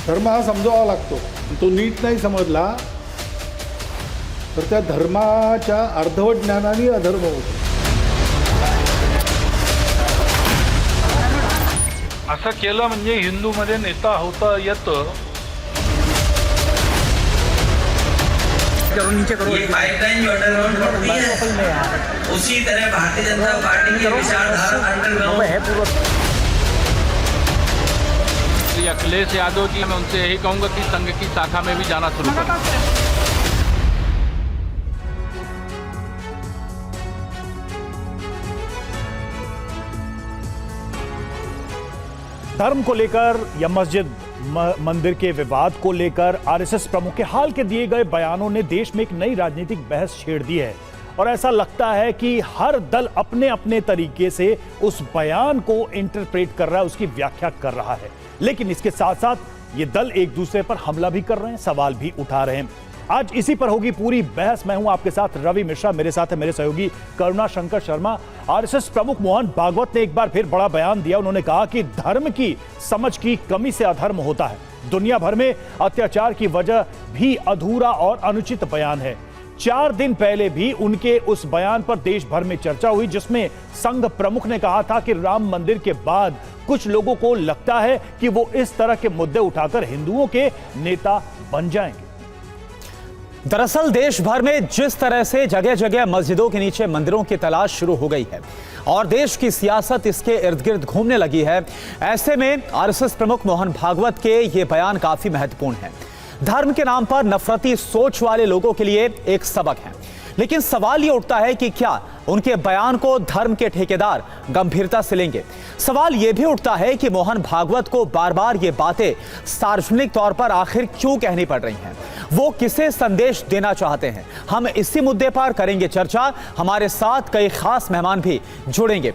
धर्म हा समजावा लागतो. तो नीट नाही समजला तर त्या धर्माच्या अर्धवट ज्ञानाने अधर्म होतो. असं केलं म्हणजे हिंदूमध्ये नेता होता येतं. ये पाइपलाइन जो अंडरग्राउंड बढ़ती है, उसी तरह भारतीय जनता पार्टी की विचारधारा अंडरग्राउंड. अखिलेश यादव जी, मैं उनसे यही कहूंगा कि संघ की शाखा में भी जाना शुरू करें. धर्म को लेकर या मस्जिद मंदिर के विवाद को लेकर आरएसएस प्रमुख के हाल के दिए गए बयानों ने देश में एक नई राजनीतिक बहस छेड़ दी है और ऐसा लगता है कि हर दल अपने अपने तरीके से उस बयान को इंटरप्रेट कर रहा है, उसकी व्याख्या कर रहा है. लेकिन इसके साथ साथ ये दल एक दूसरे पर हमला भी कर रहे हैं, सवाल भी उठा रहे हैं. आज इसी पर होगी पूरी बहस. मैं हूं आपके साथ रवि मिश्रा, मेरे साथ है मेरे सहयोगी करुणा शंकर शर्मा. आरएसएस प्रमुख मोहन भागवत ने एक बार फिर बड़ा बयान दिया. उन्होंने कहा कि धर्म की समझ की कमी से अधर्म होता है. दुनिया भर में अत्याचार की वजह भी अधूरा और अनुचित बयान है. 4 दिन पहले भी उनके उस बयान पर देश भर में चर्चा हुई, जिसमें संघ प्रमुख ने कहा था कि राम मंदिर के बाद कुछ लोगों को लगता है कि वो इस तरह के मुद्दे उठाकर हिंदुओं के नेता बन जाएंगे. दरअसल देश भर में जिस तरह से जगह जगह मस्जिदों के नीचे मंदिरों की तलाश शुरू हो गई है और देश की सियासत इसके इर्द गिर्द घूमने लगी है, ऐसे में आरएसएस प्रमुख मोहन भागवत के ये बयान काफी महत्वपूर्ण है. धर्म के नाम पर नफरती सोच वाले लोगों के लिए एक सबक है. लेकिन सवाल ये उठता है कि क्या उनके बयान को धर्म के ठेकेदार गंभीरता से लेंगे. सवाल यह भी उठता है कि मोहन भागवत को बार बार ये बातें सार्वजनिक तौर पर आखिर क्यों कहनी पड़ रही हैं, वो किसे संदेश देना चाहते हैं. हम इसी मुद्दे पर करेंगे चर्चा. हमारे साथ कई खास मेहमान भी जुड़ेंगे.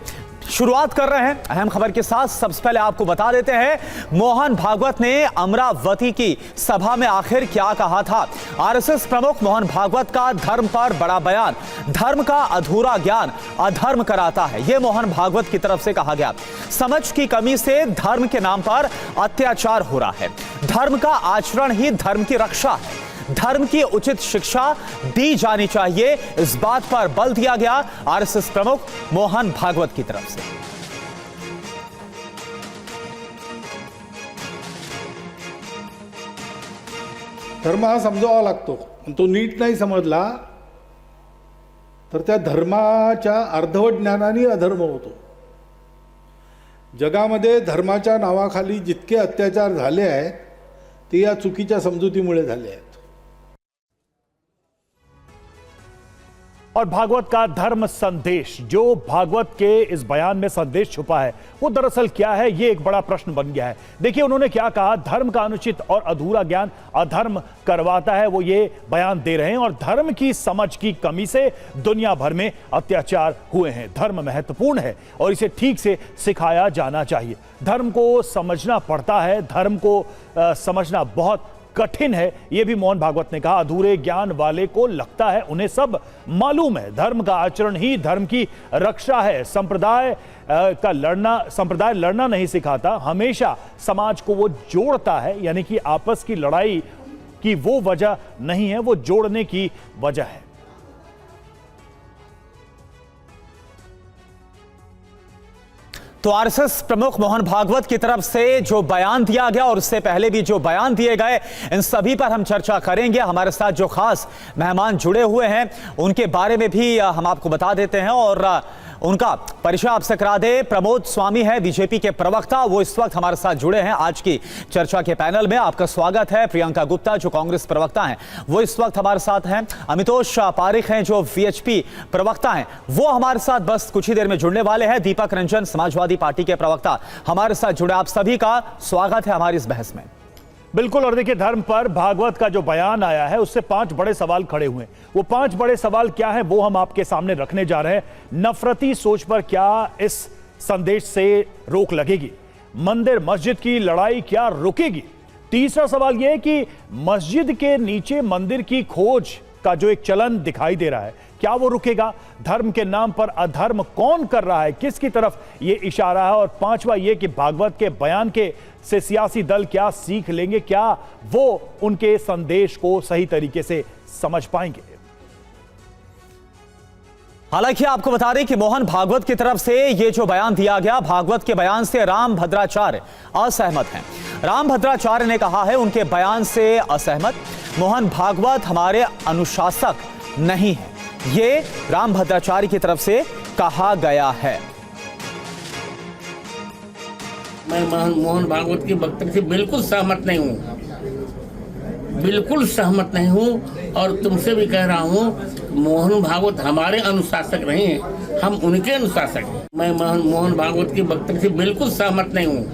शुरुआत कर रहे हैं अहम खबर के साथ. सबसे पहले आपको बता देते हैं मोहन भागवत ने अमरावती की सभा में आखिर क्या कहा था. आरएसएस प्रमुख मोहन भागवत का धर्म पर बड़ा बयान. धर्म का अधूरा ज्ञान अधर्म कराता है, यह मोहन भागवत की तरफ से कहा गया. समझ की कमी से धर्म के नाम पर अत्याचार हो रहा है. धर्म का आचरण ही धर्म की रक्षा है. धर्म की उचित शिक्षा दी जानी चाहिए, इस बात पर बल दिया गया आरएसएस प्रमुख मोहन भागवत की तरफ से. धर्म हा समजावा लागतो. तो नीट नाही समजला तर त्या धर्माच्या अर्धवट ज्ञानाने अधर्म होतो. जगामध्ये धर्माच्या नावाखाली जितके अत्याचार झाले आहेत ते या चुकीच्या समजुतीमुळे झाले आहेत. और भागवत का धर्म संदेश, जो भागवत के इस बयान में संदेश छुपा है वो दरअसल क्या है, ये एक बड़ा प्रश्न बन गया है. देखिए उन्होंने क्या कहा. धर्म का अनुचित और अधूरा ज्ञान अधर्म करवाता है, वो ये बयान दे रहे हैं. और धर्म की समझ की कमी से दुनिया भर में अत्याचार हुए हैं. धर्म महत्वपूर्ण है और इसे ठीक से सिखाया जाना चाहिए. धर्म को समझना पड़ता है, धर्म को समझना बहुत कठिन है, यह भी मोहन भागवत ने कहा. अधूरे ज्ञान वाले को लगता है उन्हें सब मालूम है. धर्म का आचरण ही धर्म की रक्षा है. संप्रदाय लड़ना नहीं सिखाता, हमेशा समाज को वो जोड़ता है. यानी कि आपस की लड़ाई की वो वजह नहीं है, वो जोड़ने की वजह है. तो आरएसएस प्रमुख मोहन भागवत की तरफ से जो बयान दिया गया और उससे पहले भी जो बयान दिए गए, इन सभी पर हम चर्चा करेंगे. हमारे साथ जो खास मेहमान जुड़े हुए हैं उनके बारे में भी हम आपको बता देते हैं और उनका परिचय आपसे करा दे. प्रमोद स्वामी है बीजेपी के प्रवक्ता, वो इस वक्त हमारे साथ जुड़े हैं आज की चर्चा के पैनल में. आपका स्वागत है. प्रियंका गुप्ता जो कांग्रेस प्रवक्ता हैं वो इस वक्त हमारे साथ हैं. अमितोष पारिख हैं जो वीएचपी प्रवक्ता हैं, वो हमारे साथ बस कुछ ही देर में जुड़ने वाले हैं. दीपक रंजन समाजवादी पार्टी के प्रवक्ता हमारे साथ जुड़े. आप सभी का स्वागत है हमारी इस बहस में. बिल्कुल. और देखिए धर्म पर भागवत का जो बयान आया है उससे 5 बड़े सवाल खड़े हुए हैं. वो 5 बड़े सवाल क्या हैं वो हम आपके सामने रखने जा रहे हैं. नफरती सोच पर क्या इस संदेश से रोक लगेगी? मंदिर मस्जिद की लड़ाई क्या रुकेगी? तीसरा सवाल यह है कि मस्जिद के नीचे मंदिर की खोज का जो एक चलन दिखाई दे रहा है, क्या वो रुकेगा? धर्म के नाम पर अधर्म कौन कर रहा है, किसकी तरफ ये इशारा है? और पांचवा ये कि भागवत के बयान के से सियासी दल क्या सीख लेंगे, क्या वो उनके संदेश को सही तरीके से समझ पाएंगे? हालांकि आपको बता दें कि मोहन भागवत की तरफ से ये जो बयान दिया गया, भागवत के बयान से राम भद्राचार्य असहमत हैं। राम भद्राचार्य ने कहा है उनके बयान से असहमत। मोहन भागवत हमारे अनुशासक नहीं है, ये राम भद्राचार्य की तरफ से कहा गया है। मैं मोहन भागवत के वक्तव्य से बिल्कुल सहमत नहीं हूँ, बिल्कुल सहमत नहीं हूँ। और तुमसे भी कह रहा हूँ, मोहन भागवत हमारे अनुशासक नहीं हैं, हम उनके अनुशासक हैं। मैं मोहन भागवत के वक्तव्य से बिल्कुल सहमत नहीं हूँ,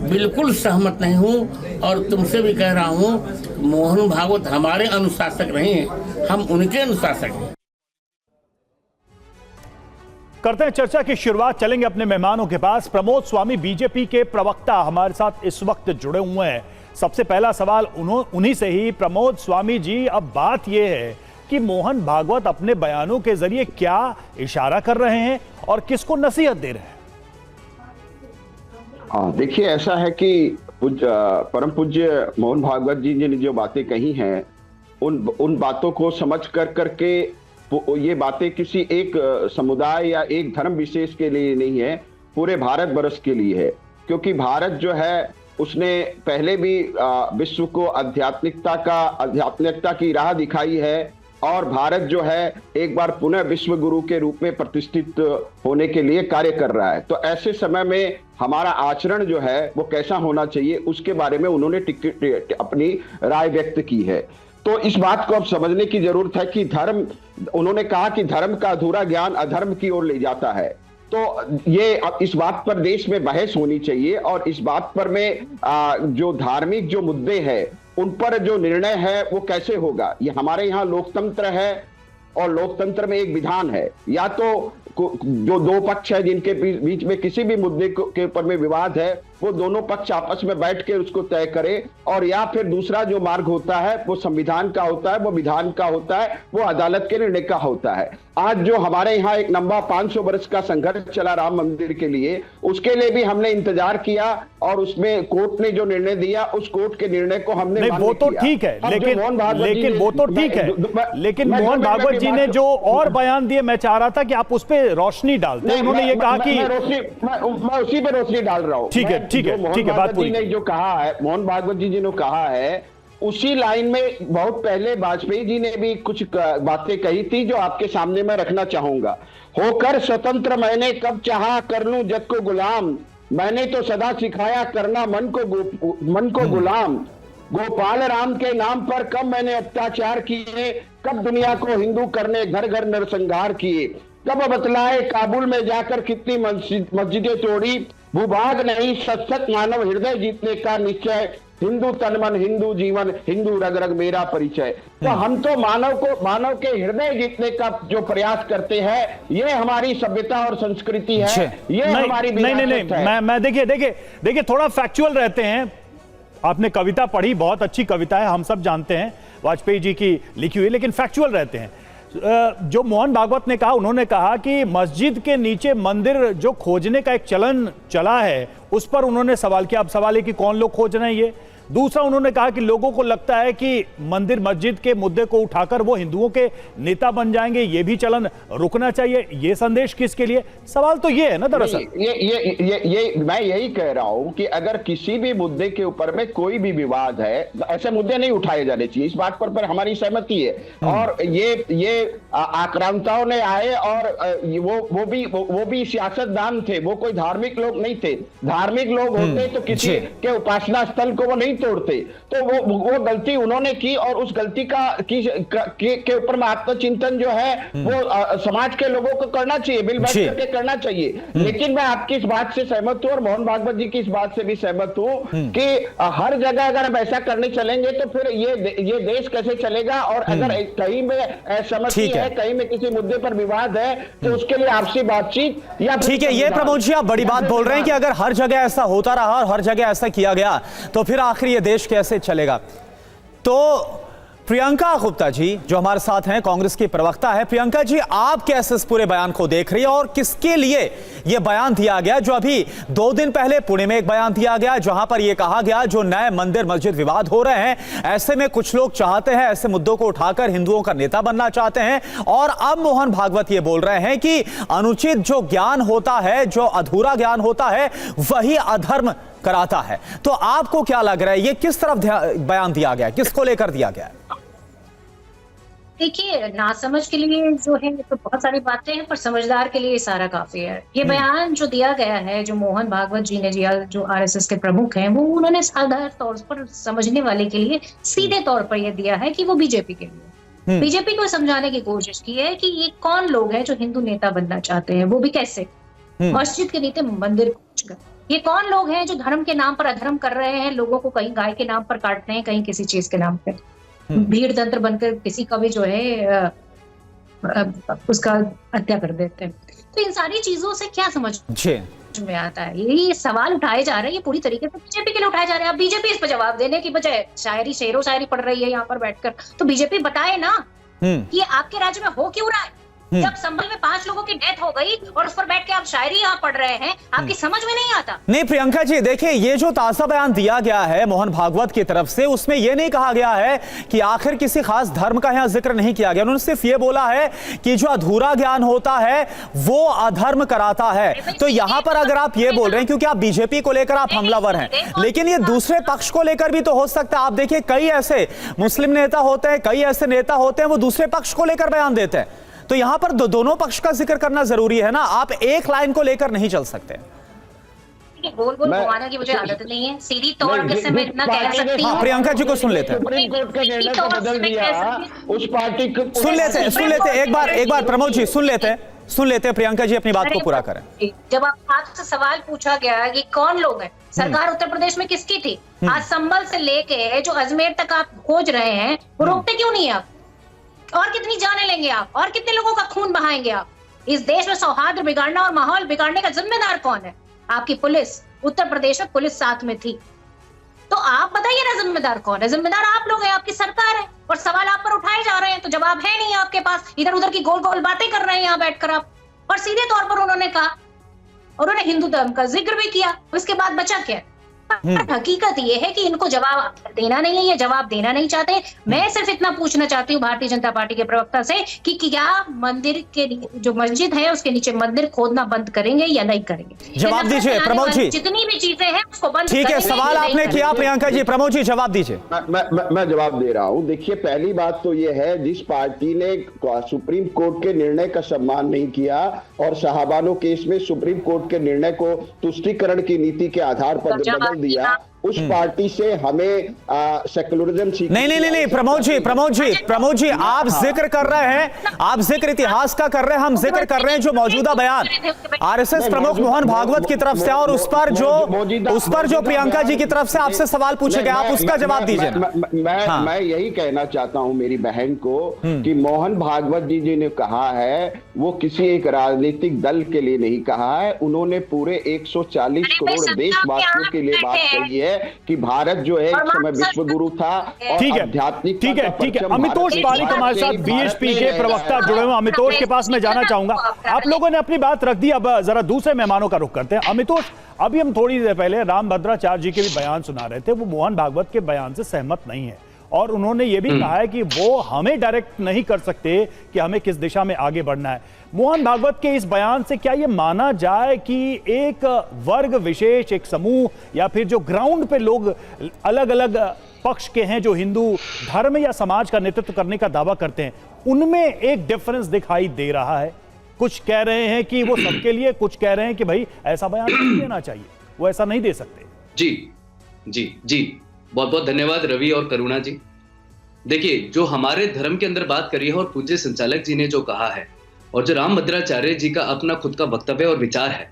बिल्कुल सहमत नहीं हूँ। और तुमसे भी कह रहा हूँ, मोहन भागवत हमारे अनुशासक नहीं हैं, हम उनके अनुशासक हैं। करते हैं चर्चा की शुरुआत, चलेंगे अपने मेहमानों के पास। प्रमोद स्वामी बीजेपी के प्रवक्ता हमारे साथ इस वक्त जुड़े हुए हैं। सबसे पहला सवाल उन्हीं से ही। प्रमोद स्वामी जी, अब बात यह है कि मोहन भागवत अपने बयानों के जरिए क्या इशारा कर रहे हैं और किसको नसीहत दे रहे हैं? देखिए, ऐसा है कि परम पूज्य मोहन भागवत जी ने जो बातें कही हैं, उन बातों को समझ करके ये बातें किसी एक समुदाय या एक धर्म विशेष के लिए नहीं है, पूरे भारत वर्ष के लिए है। क्योंकि भारत जो है उसने पहले भी विश्व को आध्यात्मिकता की राह दिखाई है, और भारत जो है एक बार पुनः विश्व गुरु के रूप में प्रतिष्ठित होने के लिए कार्य कर रहा है। तो ऐसे समय में हमारा आचरण जो है वो कैसा होना चाहिए, उसके बारे में उन्होंने अपनी राय व्यक्त की है। तो इस बात को अब समझने की जरूरत है कि धर्म, उन्होंने कहा कि धर्म का अधूरा ज्ञान अधर्म की ओर ले जाता है। तो ये अब इस बात पर देश में बहस होनी चाहिए, और इस बात पर में जो धार्मिक जो मुद्दे हैं उन पर जो निर्णय है वो कैसे होगा। ये हमारे यहाँ लोकतंत्र है, और लोकतंत्र में एक विधान है, या तो जो दो पक्ष है जिनके बीच में किसी भी मुद्दे के ऊपर में विवाद है, वो दोनों पक्ष आपस में बैठ के उसको तय करे, और या फिर दूसरा जो मार्ग होता है वो संविधान का होता है, वो विधान का होता है, वो अदालत के निर्णय का होता है। आज जो हमारे यहाँ एक लंबा 500 वर्ष का संघर्ष चला राम मंदिर के लिए, उसके लिए भी हमने इंतजार किया, और उसमें कोर्ट ने जो निर्णय दिया उस कोर्ट के निर्णय को हमने नहीं, वो तो ठीक है, लेकिन वो तो ठीक है, लेकिन मोहन भागवत जी ने जो और बयान दिए, मैं चाह रहा था कि आप उस पर रोशनी डालते हैं। उन्होंने ये कहा कि मैं उसी पे रोशनी डाल रहा हूँ। ठीक है, बात पूरी। ने जो कहा है, मोहन भागवत जी ने कहा है, उसी लाइन में बहुत पहले वाजपेयी जी ने भी कुछ बातें कही थी जो आपके सामने मैं रखना चाहूंगा। होकर स्वतंत्र मैंने कब चाहा कर लूं जग को गुलाम, मैंने तो सदा सिखाया करना मन को गुलाम। गोपाल राम के नाम पर कब मैंने अत्याचार किए, कब दुनिया को हिंदू करने घर घर नरसंहार किए, कब बतलाए काबुल में जाकर कितनी मस्जिदें तोड़ी। भूभाग नहीं सशक्त मानव हृदय जीतने का निश्चय, हिंदू तन मन हिंदू जीवन हिंदू रग रग मेरा परिचय। तो हम तो मानव के हृदय जीतने का जो प्रयास करते हैं, ये हमारी सभ्यता और संस्कृति है, ये हमारी नहीं, मैं देखिए थोड़ा फैक्चुअल रहते हैं। आपने कविता पढ़ी, बहुत अच्छी कविता है, हम सब जानते हैं, वाजपेयी जी की लिखी हुई, लेकिन फैक्चुअल रहते हैं। जो मोहन भागवत ने कहा, उन्होंने कहा कि मस्जिद के नीचे मंदिर जो खोजने का एक चलन चला है, उस पर उन्होंने सवाल किया। अब सवाल है कि कौन लोग खोज रहे हैं ये। दूसरा, उन्होंने कहा कि लोगों को लगता है कि मंदिर मस्जिद के मुद्दे को उठाकर वो हिंदुओं के नेता बन जाएंगे, ये भी चलन रुकना चाहिए। ये संदेश किसके लिए? सवाल तो ये है ना दरअसल। ये मैं यही कह रहा हूं कि अगर किसी भी मुद्दे के ऊपर में कोई भी विवाद है, ऐसे मुद्दे नहीं उठाए जाने चाहिए, इस बात पर हमारी सहमति है। और ये आक्रांताओं ने आए, और वो भी सियासतदान थे, वो कोई धार्मिक लोग नहीं थे। धार्मिक लोग होते तो किसी के उपासना स्थल को वो नहीं तोड़ते। तो वो गलती उन्होंने की, और उस गलती के ऊपर में आत्मचिंतन जो है वो समाज के लोगों को करना चाहिए, मिल बैठ करके करना चाहिए। लेकिन मैं आपकी इस बात से सहमत हूं, और मोहन भागवत जी की इस बात से भी सहमत हूं कि हर जगह अगर हम ऐसा करने चलेंगे तो फिर ये देश कैसे चलेगा। और अगर कहीं में असहमति है, कहीं में किसी मुद्दे पर विवाद है, तो उसके लिए आपसी बातचीत या ठीक है। ये प्रमोद जी, आप बड़ी बात बोल रहे हैं कि अगर हर जगह ऐसा होता रहा और हर जगह ऐसा किया गया तो फिर आखिर ये देश कैसे चलेगा। तो प्रियंका गुप्ता जी जो हमारे साथ हैं, कांग्रेस की प्रवक्ता है। प्रियंका जी, आप कैसे इस पूरे बयान को देख रही है और किसके लिए यह बयान दिया गया? जो अभी 2 दिन पहले पुणे में एक बयान दिया गया जहां पर यह कहा गया जो नए मंदिर मस्जिद विवाद हो रहे हैं, ऐसे में कुछ लोग चाहते हैं ऐसे मुद्दों को उठाकर हिंदुओं का नेता बनना चाहते हैं, और अब मोहन भागवत ये बोल रहे हैं कि अनुचित जो ज्ञान होता है, जो अधूरा ज्ञान होता है, वही अधर्म कराता है। तो आपको क्या लग रहा है, ये किस तरफ बयान दिया गया, किसको लेकर दिया गया? देखिए, नासमझ के लिए जो है तो बहुत सारी बातें हैं, पर समझदार के लिए ये सारा काफी है। ये बयान जो दिया गया है, जो मोहन भागवत जी ने दिया, जो आरएसएस के प्रमुख हैं, वो उन्होंने साधारण तौर पर समझने वाले के लिए सीधे तौर पर यह दिया है कि वो बीजेपी के लिए, बीजेपी को समझाने की कोशिश की है कि ये कौन लोग हैं जो हिंदू नेता बनना चाहते हैं, वो भी कैसे, मस्जिद के नीचे मंदिर पहुंचकर। ये कौन लोग हैं जो धर्म के नाम पर अधर्म कर रहे हैं, लोगों को कहीं गाय के नाम पर काटते हैं, कहीं किसी चीज के नाम पे भीड़ तंत्र बनकर किसी का भी जो है उसका हत्या कर देते हैं। तो इन सारी चीजों से क्या समझ में आता है? ये सवाल उठाए जा रहे हैं, ये पूरी तरीके से बीजेपी के लिए उठाए जा रहे हैं। अब बीजेपी इस पर जवाब देने की बजाय शायरी, शेरो शायरी पढ़ रही है यहाँ पर बैठकर, तो बीजेपी बताए ना कि आपके राज्य में हो क्यों रहा है। जब संभल में 5 लोगों की डेथ हो गई और उस पर बैठ के आप शायरी यहाँ पढ़ रहे हैं, आपकी समझ में नहीं आता। नहीं प्रियंका जी, देखिए, ये जो ताजा बयान दिया गया है मोहन भागवत की तरफ से, उसमें यह नहीं कहा गया है कि आखिर किसी खास धर्म का यहाँ जिक्र नहीं किया गया। उन्होंने सिर्फ ये बोला है कि जो अधूरा ज्ञान होता है वो अधर्म कराता है। तो यहाँ पर अगर आप ये बोल रहे हैं क्योंकि आप बीजेपी को लेकर आप हमलावर हैं, लेकिन ये दूसरे पक्ष को लेकर भी तो हो सकता है। आप देखिए, कई ऐसे मुस्लिम नेता होते हैं, कई ऐसे नेता होते हैं वो दूसरे पक्ष को लेकर बयान देते हैं। तो यहां पर दोनों पक्ष का जिक्र करना जरूरी है ना, आप एक लाइन को लेकर नहीं चल सकते। गोल गोल घुमाने की मुझे आदत नहीं है, सीधी तौर से मैं इतना कह सकती हूं। प्रियंका जी को सुन लेते हैं, सुप्रीम कोर्ट का निर्णय तो बदल दिया, उस पार्टी को सुन लेते एक बार प्रमोद जी सुन लेते हैं, प्रियंका जी अपनी बात को पूरा करें। जब आपसे सवाल पूछा गया कि कौन लोग हैं, सरकार उत्तर प्रदेश में किसकी थी? आज संभल से लेके जो अजमेर तक आप खोज रहे हैं, वो रोकते क्यों नहीं आप? और कितनी जाने लेंगे आप, और कितने लोगों का खून बहाएंगे आप? इस देश में सौहार्द बिगाड़ना और माहौल बिगाड़ने का जिम्मेदार कौन है? आपकी पुलिस। उत्तर प्रदेश में पुलिस साथ में थी, तो आप बताइए ना जिम्मेदार कौन है? जिम्मेदार आप लोग हैं, आपकी सरकार है, और सवाल आप पर उठाए जा रहे हैं तो जवाब है नहीं आपके पास। इधर उधर की गोल गोल बातें कर रहे हैं यहाँ बैठकर आप। और सीधे तौर पर उन्होंने कहा, उन्होंने हिंदू धर्म का जिक्र भी किया, उसके बाद बचा क्या? हकीकत ये है कि इनको जवाब देना नहीं है, ये जवाब देना नहीं चाहते। मैं सिर्फ इतना पूछना चाहती हूँ भारतीय जनता पार्टी के प्रवक्ता से कि क्या मंदिर के जो मस्जिद है उसके नीचे मंदिर खोदना बंद करेंगे या नहीं करेंगे? जवाब दीजिए प्रमोद जी। जितनी भी चीजें हैं उसको बंद, ठीक है, सवाल आपने किया प्रियंका जी, प्रमोद जी जवाब दीजिए। मैं जवाब दे रहा हूं। देखिए, पहली बात तो यह है, जिस पार्टी ने सुप्रीम कोर्ट के निर्णय का सम्मान नहीं किया और शाहबानो केस में सुप्रीम कोर्ट के निर्णय को तुष्टीकरण की नीति के आधार पर बदल दिया, उस पार्टी से हमें सेकुलरिज्म सीखना। नहीं प्रमोद जी आप जिक्र कर रहे हैं, आप जिक्र इतिहास का कर रहे हैं, हम जिक्र कर रहे हैं जो मौजूदा बयान आरएसएस प्रमुख मोहन भागवत की तरफ से और उस पर जो प्रियंका जी की तरफ से आपसे सवाल पूछे गए, आप उसका जवाब दीजिए। मैं यही कहना चाहता हूं मेरी बहन को कि मोहन भागवत जी ने कहा है, वो किसी एक राजनीतिक दल के लिए नहीं कहा है, उन्होंने पूरे 140 करोड़ देशवासियों के लिए बात कही है कि भारत जो है एक समय विश्व गुरु था। ठीक है, अमितोष पारिक हमारे साथ बीएसपी के प्रवक्ता जुड़े हुए। अमितोष के पास मैं जाना चाहूंगा। आप लोगों ने अपनी बात रख दी, अब जरा दूसरे मेहमानों का रुख करते हैं। अमितोष, अभी हम थोड़ी देर पहले रामभद्राचार्य जी के भी बयान सुना रहे थे, वो मोहन भागवत के बयान से सहमत नहीं है और उन्होंने ये भी कहा है कि वो हमें डायरेक्ट नहीं कर सकते कि हमें किस दिशा में आगे बढ़ना है। मोहन भागवत के इस बयान से क्या ये माना जाए कि एक वर्ग विशेष, एक समूह या फिर जो ग्राउंड पे लोग अलग अलग पक्ष के हैं जो हिंदू धर्म या समाज का नेतृत्व करने का दावा करते हैं, उनमें एक डिफरेंस दिखाई दे रहा है? कुछ कह रहे हैं कि वो सबके लिए, कुछ कह रहे हैं कि भाई ऐसा बयान नहीं देना चाहिए, वो ऐसा नहीं दे सकते। जी बहुत बहुत धन्यवाद रवि और करुणा जी। देखिए, जो हमारे धर्म के अंदर बात करी है और पूज्य संचालक जी ने जो कहा है और जो रामभद्राचार्य जी का अपना खुद का वक्तव्य और विचार है,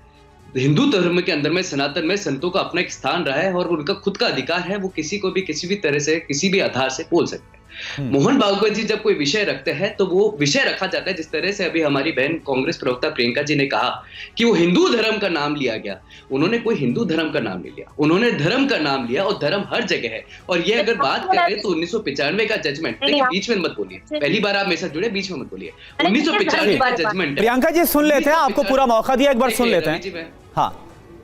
हिंदू धर्म के अंदर में सनातन में संतों का अपना एक स्थान रहा है और उनका खुद का अधिकार है, वो किसी को भी किसी भी तरह से किसी भी आधार से बोल सकते हैं। मोहन भागवत जी जब कोई विषय रखते हैं तो वो विषय रखा जाता है जिस तरह से अभी हमारी बहन कांग्रेस प्रवक्ता प्रियंका जी ने कहा कि वो हिंदू धर्म का नाम लिया गया। उन्होंने कोई हिंदू धर्म का नाम नहीं लिया, उन्होंने धर्म का नाम लिया, और धर्म हर जगह है। और ये अगर बात करें तो 1995 का जजमेंट, देखिए बीच में मत बोलिए, पहली बार आप मेरे साथ जुड़े, बीच में मत बोलिए। 1995 का जजमेंट। प्रियंका जी सुन लेते हैं, आपको पूरा मौका दिया, एक बार सुन लेते हैं। हाँ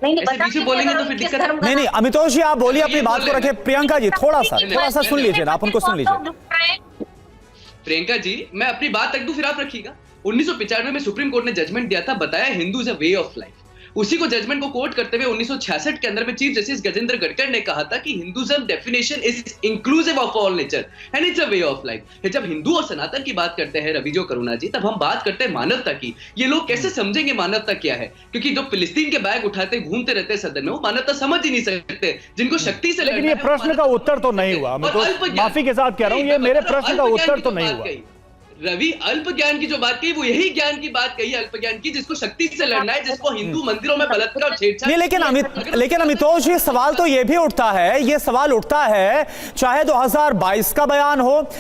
नहीं बोलेंगे तो फिर दिक्कत है। नहीं अमितोष जी आप बोलिए, अपनी बात को रखे। प्रियंका जी थोड़ा सा सुन लीजिए ना, आप उनको सुन लीजिए। प्रियंका जी मैं अपनी बात रख दूं फिर आप रखिएगा। 1995 में सुप्रीम कोर्ट ने जजमेंट दिया था, बताया Hindu is a way of life. उसी को जजमेंट को कोट करते हुए 1966 के अंदर में चीफ जस्टिस गजेंद्र गडकर ने कहा था कि Hinduism definition is inclusive of all nature and it's a way of life. जब हिंदू और सनातन की बात करते हैं रवि जो करुणा जी, तब हम बात करते हैं मानवता की। ये लोग कैसे समझेंगे मानवता क्या है? क्योंकि जो फिलिस्तीन के बैग उठाते घूमते रहते हैं सदन में, वो मानवता समझ ही नहीं सकते जिनको शक्ति से। लेकिन ये प्रश्न का उत्तर तो नहीं हुआ, मैं तो माफी के साथ कह रहा हूं, ये मेरे प्रश्न का उत्तर तो नहीं हुआ। रवि अल्प ज्ञान की जो बात कही वो यही ज्ञान की बात कही, अल्प ज्ञान की, जिसको शक्ति से लड़ना है, जिसको हिंदू मंदिरों में बलात्कार और छेड़छाड़। लेकिन अमितोष ये सवाल तो ये भी उठता है, ये सवाल उठता है चाहे 2022 का बयान हो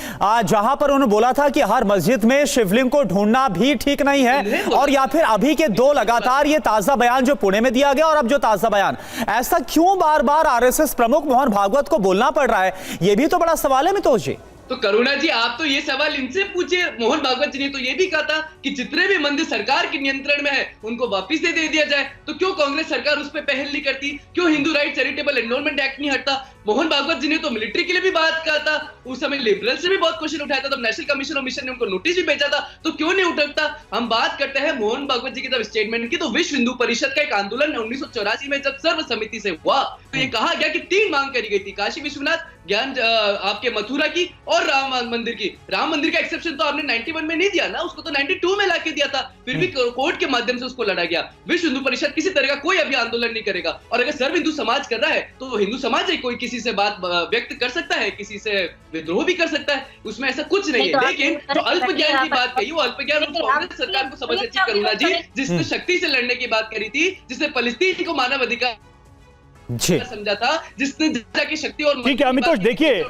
जहां पर उन्होंने बोला था कि हर मस्जिद में शिवलिंग को ढूंढना भी ठीक नहीं है, और या फिर अभी के दो लगातार ये ताजा बयान जो पुणे में दिया गया और अब जो ताजा बयान, ऐसा क्यों बार बार आरएसएस प्रमुख मोहन भागवत को बोलना पड़ रहा है? ये भी तो बड़ा सवाल है अमितोष जी। तो करुणा जी आप तो ये सवाल इनसे पूछिए। मोहन भागवत जी ने तो ये भी कहा था कि जितने भी मंदिर सरकार के नियंत्रण में है उनको वापस दे दिया जाए। तो क्यों कांग्रेस सरकार उस पर पहल नहीं करती? क्यों Hindu right charitable enrolment act नहीं हटता? मोहन भागवत जी ने तो मिलिट्री के लिए भी बात कहा था, उस समय लिबरल से भी बहुत क्वेश्चन उठाया था, तब नेशनल कमीशन ऑफ मिशन ने उनको नोटिस भी भेजा था। तो क्यों नहीं उठता? हम बात करते हैं मोहन भागवत जी की जब स्टेटमेंट की, तो विश्व हिंदू परिषद का एक आंदोलन 1984 में जब सर्व समिति से हुआ तो ये कहा गया कि 3 मांग करी गई थी, काशी विश्वनाथ, ज्ञान आपके मथुरा की और राम मंदिर की। राम मंदिर का एक्सेप्शन तो आपने 91 में नहीं दिया ना, उसको तो 92 में लाके दिया था, फिर भी कोर्ट के माध्यम से उसको लड़ा गया। विश्व हिंदू परिषद किसी तरह का कोई अभी आंदोलन नहीं करेगा, और अगर सर्व हिंदू समाज कर रहा है तो हिंदू समाज है, कोई किसी से बात व्यक्त कर सकता है, किसी से विद्रोह भी कर सकता है, उसमें ऐसा कुछ नहीं है। लेकिन जो अल्प ज्ञान की बात कही, वो अल्प ज्ञान कांग्रेस सरकार को समझ अच्छी करुणा जी, जिसने शक्ति से लड़ने की बात करी थी, जिसने फलस्तीन को मानव अधिकार समझा था, जिसने की शक्ति और। ठीक है अमितोष, देखिए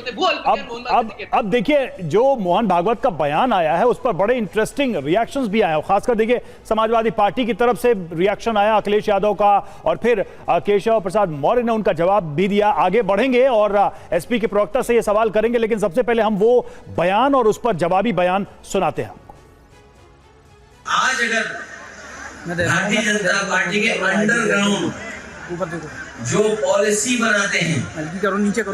अब देखिए जो मोहन भागवत का बयान आया है उस पर बड़े इंटरेस्टिंग रिएक्शंस भी आए हैं, खासकर देखिए समाजवादी पार्टी की तरफ से रिएक्शन आया अखिलेश यादव का, और फिर केशव प्रसाद मौर्य ने उनका जवाब भी दिया। आगे बढ़ेंगे और एसपी के प्रवक्ता से ये सवाल करेंगे, लेकिन सबसे पहले हम वो बयान और उस पर जवाबी बयान सुनाते हैं। आज अगर भारतीय जनता पार्टी के अंडरग्राउंड जो पॉलिसी बनाते हैं,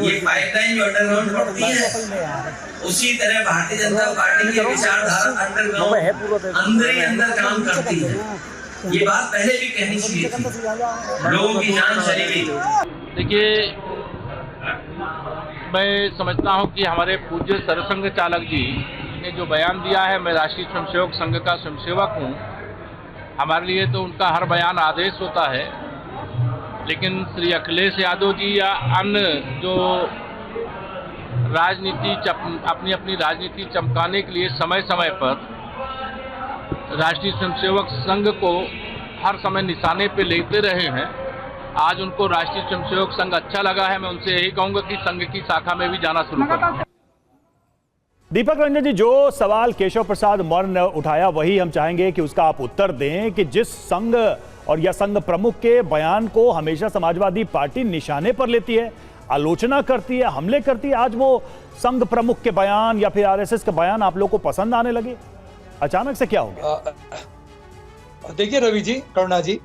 ये पाइपलाइन जो अंडरग्राउंड पड़ती है, उसी तरह भारतीय जनता पार्टी की विचारधारा अंडरग्राउंड अंदर ही अंदर काम करती है। ये बात पहले भी कहनी चाहिए थी, लोगों की जान चली गई। देखिए मैं समझता हूं कि हमारे पूज्य सरसंघ चालक जी ने जो बयान दिया है, मैं राष्ट्रीय स्वयंसेवक संघ का स्वयंसेवक हूं, हमारे लिए तो उनका हर बयान आदेश होता है, लेकिन श्री अखिलेश यादव जी या अन्य जो राजनीति अपनी अपनी राजनीति चमकाने के लिए समय समय पर राष्ट्रीय स्वयंसेवक संघ को हर समय निशाने पे लेते रहे हैं। आज उनको राष्ट्रीय स्वयंसेवक संघ अच्छा लगा है, मैं उनसे यही कहूंगा कि संघ की शाखा में भी जाना शुरू करें। दीपक रंजन जी, जो सवाल केशव प्रसाद मौर्य ने उठाया वही हम चाहेंगे कि उसका आप उत्तर दें कि जिस संघ और या संघ प्रमुख के बयान को हमेशा समाजवादी पार्टी निशाने पर लेती है, आलोचना करती है, हमले करती है, आज वो संघ प्रमुख के बयान या फिर आरएसएस के बयान आप लोग को पसंद आने लगे, अचानक से क्या हो गया? देखिए रवि जी, करुणा जी,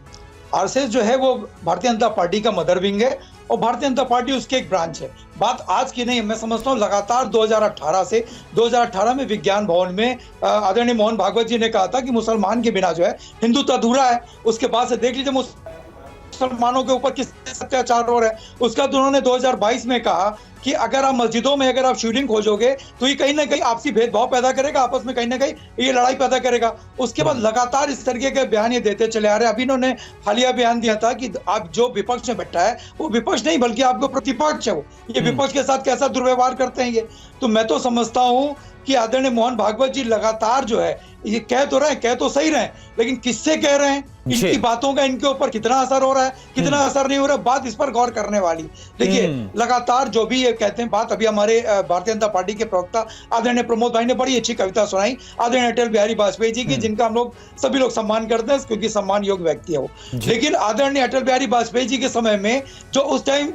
आरएसएस जो है वो भारतीय जनता पार्टी का मदर विंग है और भारतीय जनता पार्टी उसके एक ब्रांच है। बात आज की नहीं है, मैं समझता हूँ लगातार 2018 में विज्ञान भवन में आदरणीय मोहन भागवत जी ने कहा था कि मुसलमान के बिना जो है हिंदुत्व अधूरा है। उसके बाद से देख लीजिए मुसलमानों के ऊपर किस अत्याचार हो रहा है। उसका उन्होंने 2022 में कहा कि अगर आप मस्जिदों में अगर आप शिवलिंग खोजोगे तो ये कहीं ना कहीं आपसी भेदभाव पैदा करेगा, आपस में कहीं ना कहीं ये लड़ाई पैदा करेगा। उसके बाद लगातार इस तरीके के बयान ये देते चले आ रहे हैं। अभी इन्होंने हालिया बयान दिया था कि आप जो विपक्ष में बैठा है वो विपक्ष नहीं बल्कि आपको प्रतिपक्ष है, वो ये विपक्ष के साथ कैसा दुर्व्यवहार करते हैं ये। तो मैं तो समझता हूँ कि आदरणीय मोहन भागवत जी लगातार जो है ये कह तो रहे हैं, कह तो सही रहे हैं, लेकिन किससे कह रहे हैं, इनकी बातों का इनके ऊपर कितना असर हो रहा है, कितना असर नहीं हो रहा है, बात इस पर गौर करने वाली। देखिए लगातार जो भी ये कहते हैं बात, अभी हमारे भारतीय जनता पार्टी के प्रवक्ता आदरणीय प्रमोद भाई ने बड़ी अच्छी कविता सुनाई आदरणीय अटल बिहारी वाजपेयी जी की, जिनका हम लोग सभी लोग सम्मान करते हैं क्योंकि सम्मान योग्य व्यक्ति है वो। लेकिन आदरणीय अटल बिहारी वाजपेयी जी के समय में जो उस टाइम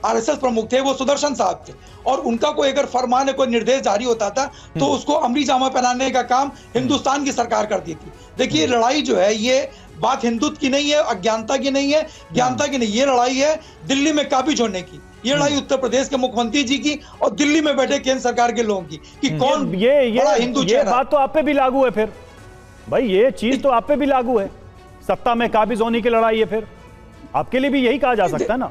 आरएसएस प्रमुख थे वो सुदर्शन साहब थे, और उनका कोई अगर फरमान कोई निर्देश जारी होता था तो उसको अमली जामा पहनाने का काम हिंदुस्तान की सरकार करती थी। देखिए लड़ाई जो है ये बात हिंदुत्व की नहीं है, अज्ञानता की नहीं है, ज्ञानता की नहीं, ये लड़ाई है दिल्ली में काबिज होने की, ये लड़ाई उत्तर प्रदेश के मुख्यमंत्री जी की और दिल्ली में बैठे केंद्र सरकार के लोगों की कि कौन बड़ा हिंदू ये बात तो आप पे भी लागू है फिर भाई, ये चीज तो आप पे भी लागू है, सत्ता में काबिज होने की लड़ाई है, फिर आपके लिए भी यही कहा जा सकता है ना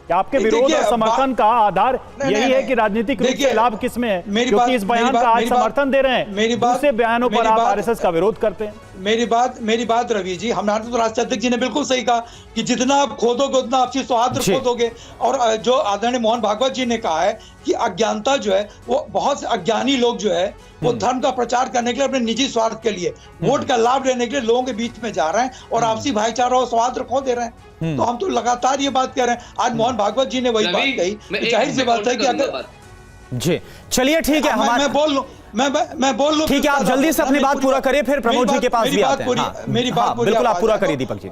कि आपके विरोध और समर्थन का आधार यही है कि राजनीतिक रूप से लाभ किसमें है, क्योंकि इस बयान का आज समर्थन दे रहे हैं, दूसरे बयानों पर आप आरएसएस का विरोध करते हैं। मेरी बात रवि जी, हमारे तो राष्ट्रीय अध्यक्ष जी ने बिल्कुल सही कहा कि जितना आप खोदोगे उतना आपसी सौहार्द खोदोगे, और जो आदरणीय मोहन भागवत जी ने कहा है कि अज्ञानता जो है वो बहुत से अज्ञानी लोग जो है वो धर्म का प्रचार करने के लिए अपने निजी स्वार्थ के लिए वोट का लाभ लेने के लिए लोगों के बीच में जा रहे हैं और आपसी भाईचारा और सौहार्द खो दे रहे हैं। तो हम तो लगातार ये बात कह रहे हैं, आज मोहन भागवत जी ने वही बात कही, जाहिर सी बात है कि अगर जी चलिए ठीक है, मैं बोल लूं, मैं बोल लूं, ठीक है, आप जल्दी से अपनी बात पूरा करिए, फिर प्रमोद जी के पास भी आते हैं। मेरी बात बिल्कुल आप पूरा करिए दीपक जी।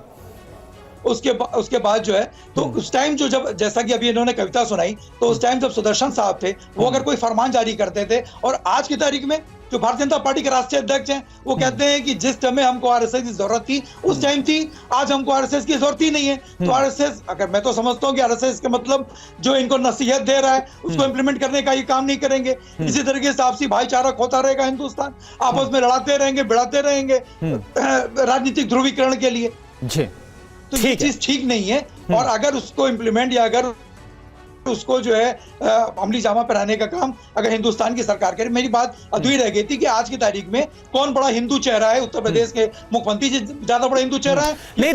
उसके बाद जो है तो उस टाइम जो जब जैसा कि अभी इन्होंने कविता सुनाई, तो उस टाइम जब सुदर्शन साहब थे वो अगर कोई फरमान जारी करते थे, और आज की तारीख में जो भारतीय जनता पार्टी के राष्ट्रीय अध्यक्ष हैं वो कहते हैं कि जिस समय हमको आरएसएस की जरूरत थी उस टाइम थी, आज हमको आरएसएस की जरूरत ही नहीं है। तो आरएसएस, अगर मैं तो समझता हूँ कि आरएसएस का मतलब जो इनको नसीहत दे रहा है उसको इंप्लीमेंट करने का ये काम नहीं करेंगे। इसी तरीके से आपसी भाईचारा खोता रहेगा, हिंदुस्तान आपस में लड़ाते रहेंगे, भिड़ाते रहेंगे राजनीतिक ध्रुवीकरण के लिए। तो ये चीज ठीक नहीं है, और अगर उसको इम्प्लीमेंट या अगर उसको जो है अमली जामा पहनाने का काम अगर हिंदुस्तान की सरकार करे, मेरी बात अधूरी रह गई थी कि आज की तारीख में कौन बड़ा हिंदू चेहरा है, उत्तर प्रदेश के मुख्यमंत्री जी ज्यादा बड़ा हिंदू चेहरा है। नहीं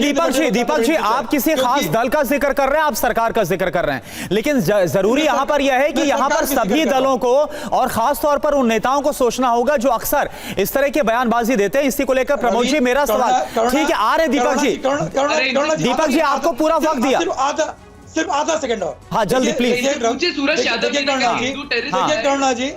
दीपक जी आप किसी खास दल का जिक्र कर रहे हैं, आप सरकार का जिक्र कर रहे हैं, लेकिन जरूरी यहां पर यह है कि यहां पर सभी दलों को और खास तौर पर उन नेताओं को सोचना होगा जो अक्सर इस तरह की बयानबाजी देते हैं। इसी को लेकर प्रमोद जी मेरा सवाल, ठीक है आ रहे दीपक जी आपको पूरा वक्त दिया, सिर्फ आधा सेकंड और। हाँ जल्दी प्लीज। करुणा जी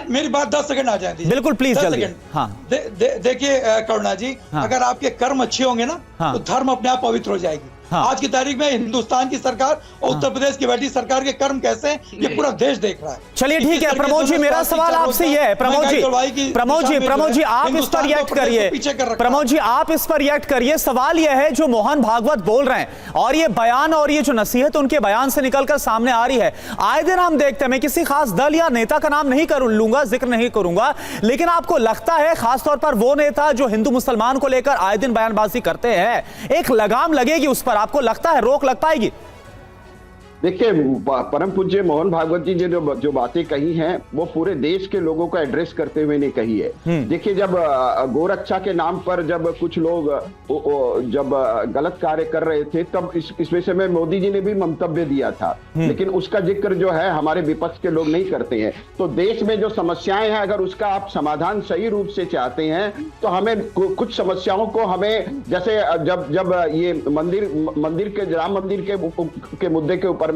मेरी बात 10 सेकंड आ जाए, बिल्कुल प्लीज जल्दी। हाँ देखिए करुणा जी, अगर आपके कर्म अच्छे होंगे ना तो धर्म अपने आप पवित्र हो जाएगी। आज की तारीख में हिंदुस्तान की सरकार और उत्तर प्रदेश की बैठी सरकार के कर्म कैसे हैं ये पूरा देश देख रहा है। चलिए ठीक है प्रमोद जी, मेरा सवाल आपसे ये है, प्रमोद जी आप इस पर रिएक्ट करिए, प्रमोद जी आप इस पर रिएक्ट करिए। सवाल यह है जो मोहन भागवत बोल रहे हैं और ये बयान और ये जो नसीहत उनके बयान से निकलकर सामने आ रही है, आए दिन हम देखते हैं, मैं किसी खास दल या नेता का नाम नहीं लूंगा, जिक्र नहीं करूंगा, लेकिन आपको लगता है खासतौर पर वो नेता जो हिंदू मुसलमान को लेकर आए दिन बयानबाजी करते हैं, एक लगाम लगेगी उस पर, आपको लगता है रोक लग पाएगी? देखिए परम पूज्य मोहन भागवत जी ने जो बातें कही हैं वो पूरे देश के लोगों को एड्रेस करते हुए ने कही है। देखिए जब गोरक्षा के नाम पर जब कुछ लोग जब गलत कार्य कर रहे थे तब इस विषय में मोदी जी ने भी मंतव्य दिया था, लेकिन उसका जिक्र जो है हमारे विपक्ष के लोग नहीं करते हैं। तो देश में जो समस्याएं हैं अगर उसका आप समाधान सही रूप से चाहते हैं तो हमें कुछ समस्याओं को हमें, जैसे जब ये मंदिर के राम मंदिर के मुद्दे के ऊपर में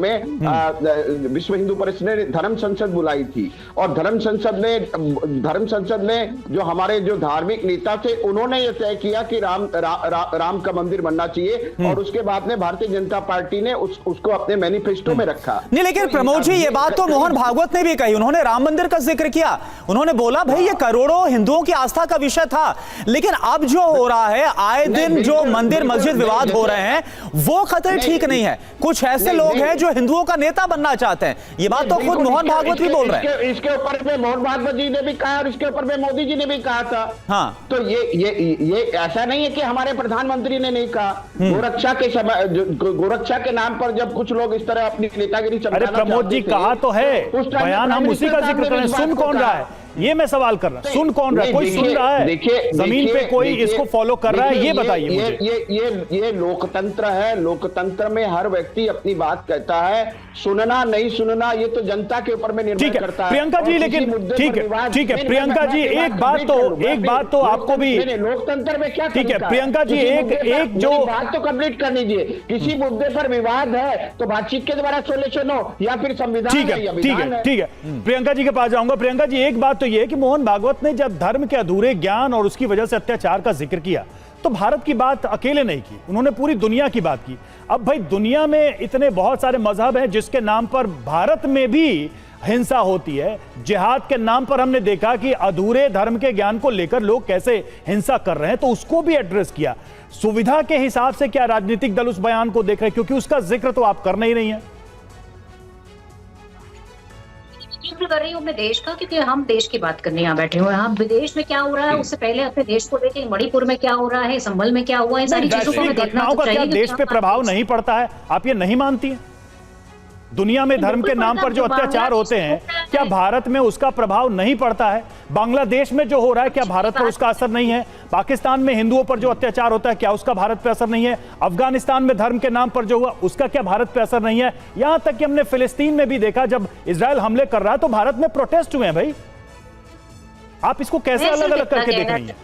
विश्व हिंदू परिषद ने धर्म संसद बुलाई थी और धर्म संसद में जो हमारे जो धार्मिक नेता थे उन्होंने ये तय किया कि राम का मंदिर बनना चाहिए और उसके बाद में भारतीय जनता पार्टी ने उसको अपने मैनिफेस्टो में रखा। नहीं लेकिन प्रमोद जी ये बात तो मोहन भागवत ने भी कही, उन्होंने राम मंदिर का जिक्र किया, उन्होंने बोला भाई ये करोड़ों हिंदुओं की आस्था का विषय था, लेकिन अब जो हो रहा है आए दिन जो मंदिर मस्जिद विवाद हो रहे हैं वो खतरे ठीक नहीं है। कुछ ऐसे लोग हैं जो हिंदुओं का नेता बनना चाहते हैं, ये बात तो खुद मोहन भागवत भी बोल रहे हैं। इसके ऊपर में मोहन भागवत जी ने भी कहा और इसके ऊपर में मोदी जी ने भी कहा था। हाँ तो ये ऐसा नहीं है कि हमारे प्रधानमंत्री ने नहीं कहा। गोरक्षा के नाम पर जब कुछ लोग इस तरह अपनी नेतागिरी चमकाना, अरे प्रमोद जी कहा तो है, बयान हम उसी का जिक्र करें, सुन कौन रहा है? ये मैं सवाल कर रहा हूं। सुन कौन रहा है? कोई सुन रहा है? जमीन पे कोई इसको फॉलो कर रहा है? ये बताइए मुझे। ये लोकतंत्र है। लोकतंत्र में हर व्यक्ति अपनी बात कहता है। सुनना नहीं सुनना ये तो जनता के ऊपर में निर्भर करता है। प्रियंका जी, लेकिन ठीक है प्रियंका जी, एक बात तो आपको भी लोकतंत्र में क्या, ठीक है प्रियंका जी, एक जो बात तो कंप्लीट कर लीजिए। किसी मुद्दे पर विवाद है तो बातचीत के द्वारा सुनो या फिर संविधान। ठीक है प्रियंका जी के पास जाऊंगा। प्रियंका जी, एक बात तो यह है कि मोहन भागवत ने जब धर्म के अधूरे ज्ञान और उसकी वजह से अत्याचार का जिक्र किया तो भारत की बात अकेले नहीं की, उन्होंने पूरी दुनिया की बात की। अब भाई दुनिया में इतने बहुत सारे मजहब हैं जिसके नाम पर भारत में भी हिंसा होती है। जिहाद के नाम पर हमने देखा कि अधूरे धर्म के ज्ञान को लेकर लोग कैसे हिंसा कर रहे हैं, तो उसको भी एड्रेस किया। सुविधा के हिसाब से क्या राजनीतिक दल उस बयान को देख रहे हैं? क्योंकि उसका जिक्र तो आप करना ही नहीं है। कर रही हूँ अपने देश का, क्योंकि हम देश की बात करने यहाँ बैठे हुए हैं। हम विदेश में क्या हो रहा है उससे पहले अपने देश को देखें। मणिपुर में क्या हो रहा है, संभल में क्या हुआ है, सारी चीजों को देखना तो चाहिए। देश पे प्रभाव नहीं पड़ता है? आप ये नहीं मानती हैं? दुनिया में धर्म के नाम पर जो अत्याचार होते हैं, क्या भारत में उसका प्रभाव नहीं पड़ता है? बांग्लादेश में जो हो रहा है, क्या भारत पर उसका असर नहीं है? पाकिस्तान में हिंदुओं पर जो अत्याचार होता है, क्या उसका भारत पर असर नहीं है? अफगानिस्तान में धर्म के नाम पर जो हुआ, उसका क्या भारत पर असर नहीं है? यहां तक कि हमने फिलिस्तीन में भी देखा, जब इजराइल हमले कर रहा है तो भारत में प्रोटेस्ट हुए हैं। भाई आप इसको कैसे अलग अलग करके देख रही हैं?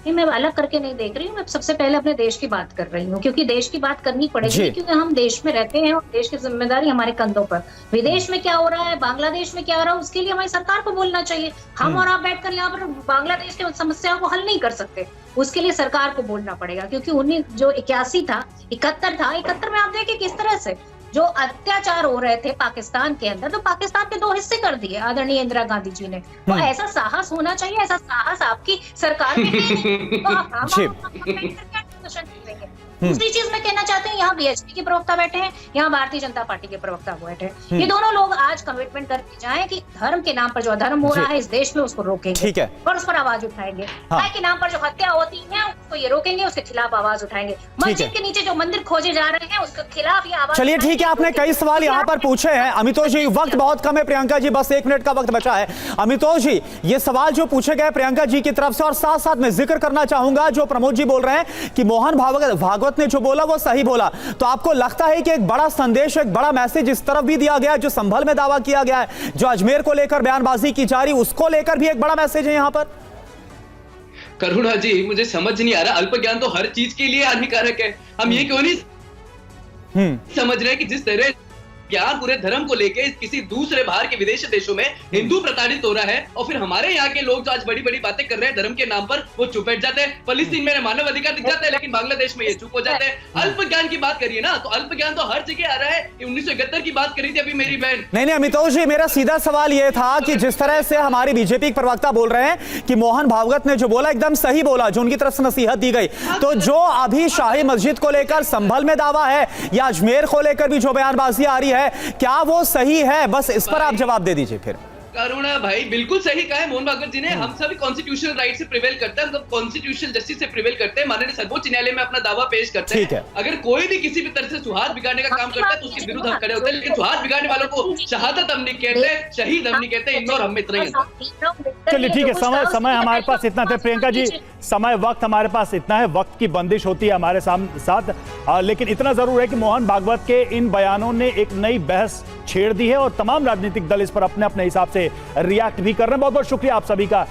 नहीं, मैं अलग करके नहीं देख रही हूँ। मैं सबसे पहले अपने देश की बात कर रही हूँ, क्योंकि देश की बात करनी पड़ेगी, क्योंकि हम देश में रहते हैं और देश की जिम्मेदारी हमारे कंधों पर। विदेश में क्या हो रहा है, बांग्लादेश में क्या हो रहा है, उसके लिए हमारी सरकार को बोलना चाहिए। हम और आप बैठकर यहाँ पर बांग्लादेश की समस्याओं को हल नहीं कर सकते, उसके लिए सरकार को बोलना पड़ेगा। क्योंकि 1981 था, 71 में आप देखिए किस तरह से जो अत्याचार हो रहे थे पाकिस्तान के अंदर, तो पाकिस्तान के 2 हिस्से कर दिए आदरणीय इंदिरा गांधी जी ने। तो ऐसा साहस होना चाहिए, ऐसा साहस आपकी सरकार में नहीं। तो दूसरी चीज मैं कहना चाहती हूँ, यहाँ बीएचपी के प्रवक्ता बैठे हैं, यहाँ भारतीय जनता पार्टी के प्रवक्ता बैठे हैं। ये दोनों लोग आज कमिटमेंट करके जाएं कि धर्म के नाम पर जो अधर्म हो रहा है इस देश में उसको रोकेंगे। ठीक है। और उस पर आवाज उठाएंगे। न्याय के नाम पर जो हत्या होती है उसको ये रोकेंगे, उसके खिलाफ आवाज उठाएंगे। मस्जिद के नीचे जो मंदिर खोजे जा रहे हैं उसके खिलाफ ये आवाज। चलिए ठीक है, आपने कई सवाल यहाँ पर पूछे हैं। अमितोष जी, वक्त बहुत कम है। प्रियंका जी, बस 1 मिनट का वक्त बचा है। अमितोष जी, ये सवाल जो पूछे गए प्रियंका जी की तरफ से, और साथ साथ मैं जिक्र करना चाहूंगा जो प्रमोद जी बोल रहे हैं कि मोहन भागवत ने जो बोला वो सही बोला। तो आपको लगता है कि एक बड़ा संदेश, एक बड़ा मैसेज इस तरफ भी दिया गया है, जो संभल में दावा किया गया है, जो अजमेर को लेकर बयानबाजी की जा रही, उसको लेकर भी एक बड़ा मैसेज है यहां पर? करुणा जी, मुझे समझ नहीं आ रहा, अल्प ज्ञान तो हर चीज के लिए हानिकारक है। हम ये क्यों नहीं समझ रहे कि जिस तरह ज्ञान पूरे धर्म को लेके किसी दूसरे बाहर के विदेशी देशों में हिंदू प्रताड़ित हो रहा है, और फिर हमारे यहाँ के लोग जो आज बड़ी बड़ी बातें कर रहे हैं धर्म के नाम पर, वो चुप बैठ जाते हैं। फलस्तीन में मानव अधिकार दिख जाते हैं, लेकिन बांग्लादेश में ये चुप हो जाते हैं। अल्प ज्ञान की बात करिए ना, तो अल्प ज्ञान तो हर जगह आ रहा है। 1971 की बात करी थी अभी मेरी बहन। नहीं अमितोष जी, मेरा सीधा सवाल ये था कि जिस तरह से हमारी बीजेपी के प्रवक्ता बोल रहे हैं कि मोहन भागवत ने जो बोला एकदम सही बोला, जो उनकी तरफ से नसीहत दी गई, तो जो अभी शाही मस्जिद को लेकर संभल में दावा है या अजमेर को लेकर भी जो बयानबाजी आ रही है, क्या वो सही है? बस इस पर आप जवाब दे दीजिए फिर। करुणा भाई, बिल्कुल सही कहा है मोहन भागवत जी ने। हम सभी कॉन्स्टिट्यूशनल राइट से प्रिवेल करते हैं, हम कॉन्स्टिट्यूशनल जस्टिस से प्रिवेल करते हैं, माननीय सर्वोच्च न्यायालय में अपना दावा पेश करते हैं। अगर कोई भी किसी भी तरह से सुहार्द बिगाड़ने का काम करता है तो उसके विरुद्ध हम खड़े होते हैं, लेकिन सुहार्द बिगाड़ने वालों को शहादत हम नहीं कहते, शहीद हम नहीं कहते। इंदौर हम इतना ही। चलिए ठीक है, समय हमारे पास इतना था। प्रियंका जी, वक्त हमारे पास इतना है, वक्त की बंदिश होती है हमारे साथ, लेकिन इतना जरूर है कि मोहन भागवत के इन बयानों ने एक नई बहस छेड़ दी है और तमाम राजनीतिक दल इस पर अपने अपने हिसाब से रिएक्ट भी कर रहे हैं। बहुत बहुत शुक्रिया आप सभी का।